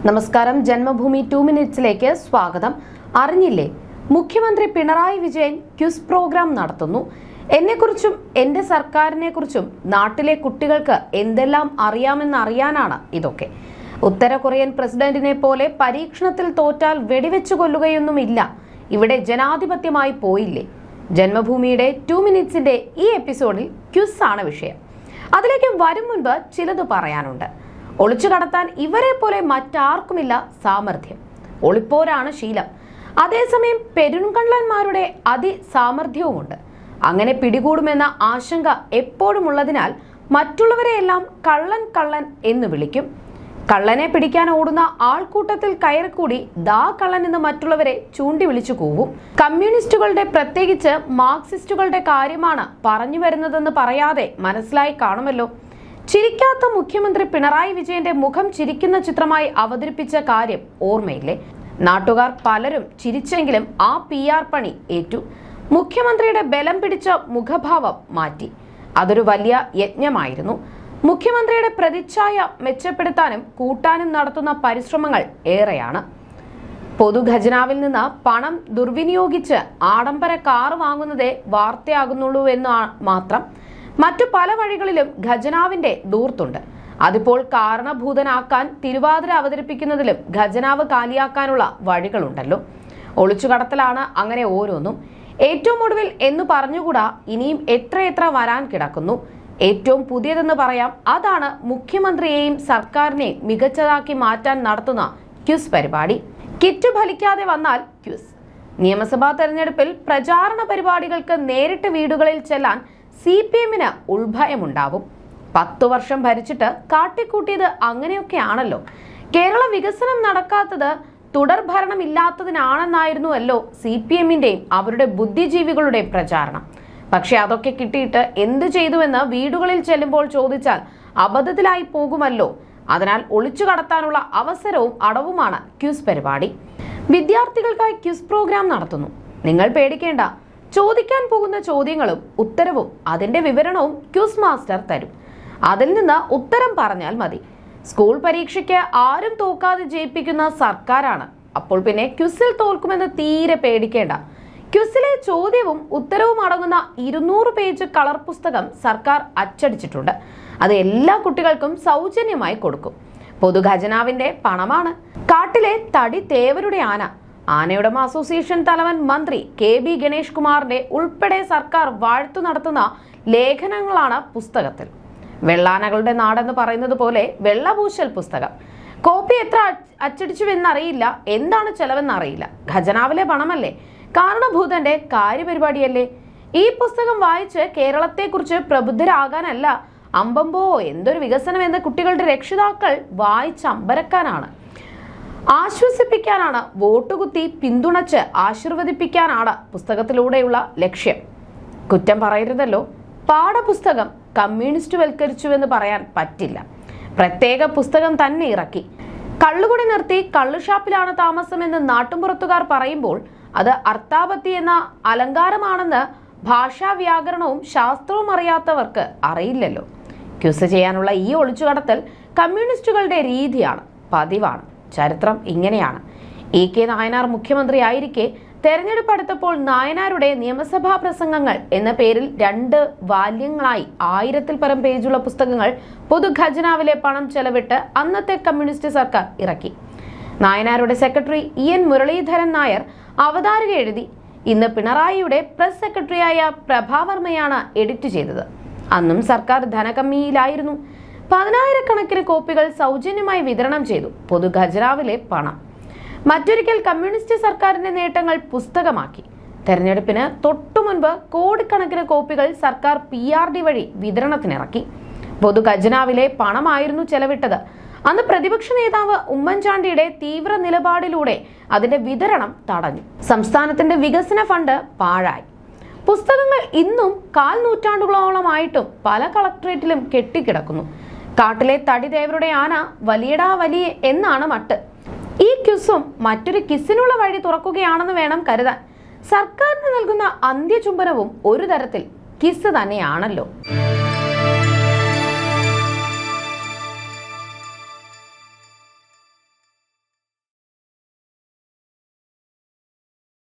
നമസ്കാരം. ജന്മഭൂമി 2 മിനിറ്റ്സിലേക്ക് സ്വാഗതം. അറിഞ്ഞില്ലേ, മുഖ്യമന്ത്രി പിണറായി വിജയൻ ക്വിസ് പ്രോഗ്രാം നടത്തുന്നു. എന്നെക്കുറിച്ചും എന്റെ സർക്കാരിനെക്കുറിച്ചും നാട്ടിലെ കുട്ടികൾക്ക് എന്തെല്ലാം അറിയാമെന്നറിയാനാണ് ഇതൊക്കെ. ഉത്തര കൊറിയൻ പ്രസിഡന്റിനെ പോലെ പരീക്ഷണത്തിൽ തോറ്റാൽ വെടിവെച്ചു കൊല്ലുകയൊന്നുമില്ല. ഇവിടെ ജനാധിപത്യമായി പോയില്ലേ? ജന്മഭൂമിയുടെ 2 മിനിറ്റ്സിന്റെ ഈ എപ്പിസോഡിൽ ക്വിസ് ആണ് വിഷയം. അതിലേക്ക് വരും മുൻപ് ചിലത് പറയാനുണ്ട്. ഒളിച്ചു കടത്താൻ ഇവരെ പോലെ മറ്റാർക്കുമില്ല സാമർഥ്യം. ഒളിപ്പോരാണ് ശീലം. അതേസമയം പെരുങ്കള്ളന്മാരുടെ അതിസാമർഥ്യവുമുണ്ട്. അങ്ങനെ പിടികൂടുമെന്ന ആശങ്ക എപ്പോഴും ഉള്ളതിനാൽ മറ്റുള്ളവരെയെല്ലാം കള്ളൻ കള്ളൻ എന്ന് വിളിക്കും. കള്ളനെ പിടിക്കാൻ ഓടുന്ന ആൾക്കൂട്ടത്തിൽ കയറിക്കൂടി ദാ കള്ളൻ എന്ന് മറ്റുള്ളവരെ ചൂണ്ടി വിളിച്ചു കൂവും. കമ്മ്യൂണിസ്റ്റുകളുടെ, പ്രത്യേകിച്ച് മാർക്സിസ്റ്റുകളുടെ കാര്യമാണ് പറഞ്ഞു വരുന്നതെന്ന് പറയാതെ മനസ്സിലായി കാണുമല്ലോ. ചിരിക്കാത്ത മുഖ്യമന്ത്രി പിണറായി വിജയന്റെ മുഖം ചിരിക്കുന്ന ചിത്രമായി അവതരിപ്പിച്ച കാര്യം ഓർമ്മയില്ലേ? നാട്ടുകാർ പലരും ചിരിച്ചെങ്കിലും ആ PR പണി ഏറ്റു. മുഖ്യമന്ത്രിയുടെ ബലം പിടിച്ച മുഖഭാവം മാറ്റി. അതൊരു വലിയ യജ്ഞമായിരുന്നു. മുഖ്യമന്ത്രിയുടെ പ്രതിച്ഛായ മെച്ചപ്പെടുത്താനും കൂട്ടാനും നടത്തുന്ന പരിശ്രമങ്ങൾ ഏറെയാണ്. പൊതുഖജനാവിൽ നിന്ന് പണം ദുർവിനിയോഗിച്ച് ആഡംബര കാർ വാങ്ങുന്നതേ വാർത്തയാകുന്നുള്ളൂ എന്ന് മാത്രം. മറ്റു പല വഴികളിലും ഖജനാവിന്റെ ദൂർത്തുണ്ട്. അതിപ്പോൾ കാരണഭൂതനാക്കാൻ തിരുവാതിര അവതരിപ്പിക്കുന്നതിലും ഖജനാവ് കാലിയാക്കാനുള്ള വഴികളുണ്ടല്ലോ. ഒളിച്ചുകടത്തലാണ് അങ്ങനെ ഓരോന്നും. ഏറ്റവും ഒടുവിൽ എന്ന് പറഞ്ഞുകൂടാ, ഇനിയും എത്രയെത്ര വരാൻ കിടക്കുന്നു. ഏറ്റവും പുതിയതെന്ന് പറയാം, അതാണ് മുഖ്യമന്ത്രിയെയും സർക്കാരിനെയും മികച്ചതാക്കി മാറ്റാൻ നടത്തുന്ന ക്വിസ് പരിപാടി. കിറ്റ് ഫലിക്കാതെ വന്നാൽ ക്വിസ്. നിയമസഭാ തെരഞ്ഞെടുപ്പിൽ പ്രചാരണ പരിപാടികൾക്ക് നേരിട്ട് വീടുകളിൽ ചെല്ലാൻ CPM-ന് ഉൾഭയമുണ്ടാവും. 10 വർഷം ഭരിച്ചിട്ട് കാട്ടിക്കൂട്ടിയത് അങ്ങനെയൊക്കെയാണല്ലോ. കേരള വികസനം നടക്കാത്തത് തുടർ ഭരണമില്ലാത്തതിനാണെന്നായിരുന്നുവല്ലോ CPM-ന്റെയും അവരുടെ ബുദ്ധിജീവികളുടെയും പ്രചാരണം. പക്ഷെ അതൊക്കെ കിട്ടിയിട്ട് എന്ത് ചെയ്തുവെന്ന് വീടുകളിൽ ചെല്ലുമ്പോൾ ചോദിച്ചാൽ അബദ്ധത്തിലായി പോകുമല്ലോ. അതിനാൽ ഒളിച്ചു കടത്താനുള്ള അവസരവും അടവുമാണ് ക്വിസ് പരിപാടി. വിദ്യാർത്ഥികൾക്കായി ക്വിസ് പ്രോഗ്രാം നടത്തുന്നു. നിങ്ങൾ പേടിക്കേണ്ട. ചോദിക്കാൻ പോകുന്ന ചോദ്യങ്ങളും ഉത്തരവും അതിന്റെ വിവരണവും ക്വിസ് മാസ്റ്റർ തരും. അതിൽ നിന്ന് ഉത്തരം പറഞ്ഞാൽ മതി. സ്കൂൾ പരീക്ഷയ്ക്ക് ആരും തോക്കാതെ ജയിപ്പിക്കുന്ന സർക്കാരാണ്. അപ്പോൾ പിന്നെ ക്വിസിൽ തോൽക്കുമെന്ന് തീരെ പേടിക്കേണ്ട. ക്വിസിലെ ചോദ്യവും ഉത്തരവും അടങ്ങുന്ന 200 പേജ് കളർ പുസ്തകം സർക്കാർ അച്ചടിച്ചിട്ടുണ്ട്. അത് എല്ലാ കുട്ടികൾക്കും സൗജന്യമായി കൊടുക്കും. പൊതുഖജനാവിന്റെ പണമാണ്. കാട്ടിലെ തടി തേവരുടെ ആന. ആനയുടമ അസോസിയേഷൻ തലവൻ മന്ത്രി KB ഗണേഷ് കുമാറിന്റെ ഉൾപ്പെടെ സർക്കാർ വാഴ്ത്തു നടത്തുന്ന ലേഖനങ്ങളാണ് പുസ്തകത്തിൽ. വെള്ളാനകളുടെ നാടെന്ന് പറയുന്നത് പോലെ വെള്ളപൂശൽ പുസ്തകം. കോപ്പി എത്ര അച്ചടിച്ചുവെന്നറിയില്ല, എന്താണ് ചെലവെന്നറിയില്ല. ഖജനാവിലെ പണമല്ലേ, കാരണഭൂതന്റെ കാര്യപരിപാടിയല്ലേ. ഈ പുസ്തകം വായിച്ച് കേരളത്തെക്കുറിച്ച് പ്രബുദ്ധരാകാനല്ല, അമ്പമ്പോ എന്തൊരു വികസനം എന്ന് കുട്ടികളുടെ രക്ഷിതാക്കൾ വായിച്ചമ്പരക്കാനാണ്, ആശ്വസിപ്പിക്കാനാണ്, വോട്ടുകുത്തി പിന്തുണച്ച് ആശീർവദിപ്പിക്കാനാണ് പുസ്തകത്തിലൂടെയുള്ള ലക്ഷ്യം. കുറ്റം പറയരുതല്ലോ. പാഠപുസ്തകം കമ്മ്യൂണിസ്റ്റ് വൽക്കരിച്ചുവെന്ന് പറയാൻ പറ്റില്ല. പ്രത്യേക പുസ്തകം തന്നെ ഇറക്കി. കള്ളുകുടി നിർത്തി കള്ളുഷാപ്പിലാണ് താമസമെന്ന് നാട്ടുമ്പുറത്തുകാർ പറയുമ്പോൾ അത് അർത്ഥാപത്തി എന്ന അലങ്കാരമാണെന്ന് ഭാഷാ വ്യാകരണവും ശാസ്ത്രവും അറിയാത്തവർക്ക് അറിയില്ലല്ലോ. ക്വിസ് ചെയ്യാനുള്ള ഈ ഒളിച്ചുകടത്തൽ കമ്മ്യൂണിസ്റ്റുകളുടെ രീതിയാണ്, പതിവാണ്. ചരിത്രം ഇങ്ങനെയാണ്. EK നായനാർ മുഖ്യമന്ത്രിയായിരിക്കെ തെരഞ്ഞെടുപ്പ് അടുത്തപ്പോൾ നായനാരുടെ നിയമസഭാ പ്രസംഗങ്ങൾ എന്ന പേരിൽ 2 വാല്യങ്ങളായി 1000-ൽ പരം പേജുള്ള പുസ്തകങ്ങൾ പൊതുഖജനാവിലെ പണം ചെലവിട്ട് അന്നത്തെ കമ്മ്യൂണിസ്റ്റ് സർക്കാർ ഇറക്കി. നായനാരുടെ സെക്രട്ടറി EN മുരളീധരൻ നായർ അവതാരിക എഴുതി. ഇന്ന് പിണറായിയുടെ പ്രസ് സെക്രട്ടറിയായ പ്രഭാവർമ്മയാണ് എഡിറ്റ് ചെയ്തത്. അന്നും സർക്കാർ ധനകമ്മിയിലായിരുന്നു. 10,000-കണക്കിന് കോപ്പികൾ സൗജന്യമായി വിതരണം ചെയ്തു. പൊതുഖജനാവിലെ പണം. മറ്റൊരിക്കൽ കമ്മ്യൂണിസ്റ്റ് സർക്കാരിന്റെ നേട്ടങ്ങൾ പുസ്തകമാക്കി. തെരഞ്ഞെടുപ്പിന് തൊട്ടുമുൻപ് കോടിക്കണക്കിന് കോപ്പികൾ സർക്കാർ PRD വഴി വിതരണത്തിനിറക്കി. പൊതുഖജനാവിലെ പണമായിരുന്നു ചെലവിട്ടത്. അന്ന് പ്രതിപക്ഷ നേതാവ് ഉമ്മൻചാണ്ടിയുടെ തീവ്ര നിലപാടിലൂടെ അതിന്റെ വിതരണം തടഞ്ഞു. സംസ്ഥാനത്തിന്റെ വികസന ഫണ്ട് പാഴായി. പുസ്തകങ്ങൾ ഇന്നും 1/4 നൂറ്റാണ്ടുകളോളമായിട്ടും പല കളക്ടറേറ്റിലും കെട്ടിക്കിടക്കുന്നു. കാട്ടിലെ തടിദേവരുടെ ആന വലിയടാ വലിയ എന്നാണ് മട്ട്. ഈ ക്വിസും മറ്റൊരു കിസിനുള്ള വഴി തുറക്കുകയാണെന്ന് വേണം കരുതാൻ. സർക്കാരിന് നൽകുന്ന അന്ത്യചുംബനവും ഒരു തരത്തിൽ കിസ് തന്നെയാണല്ലോ.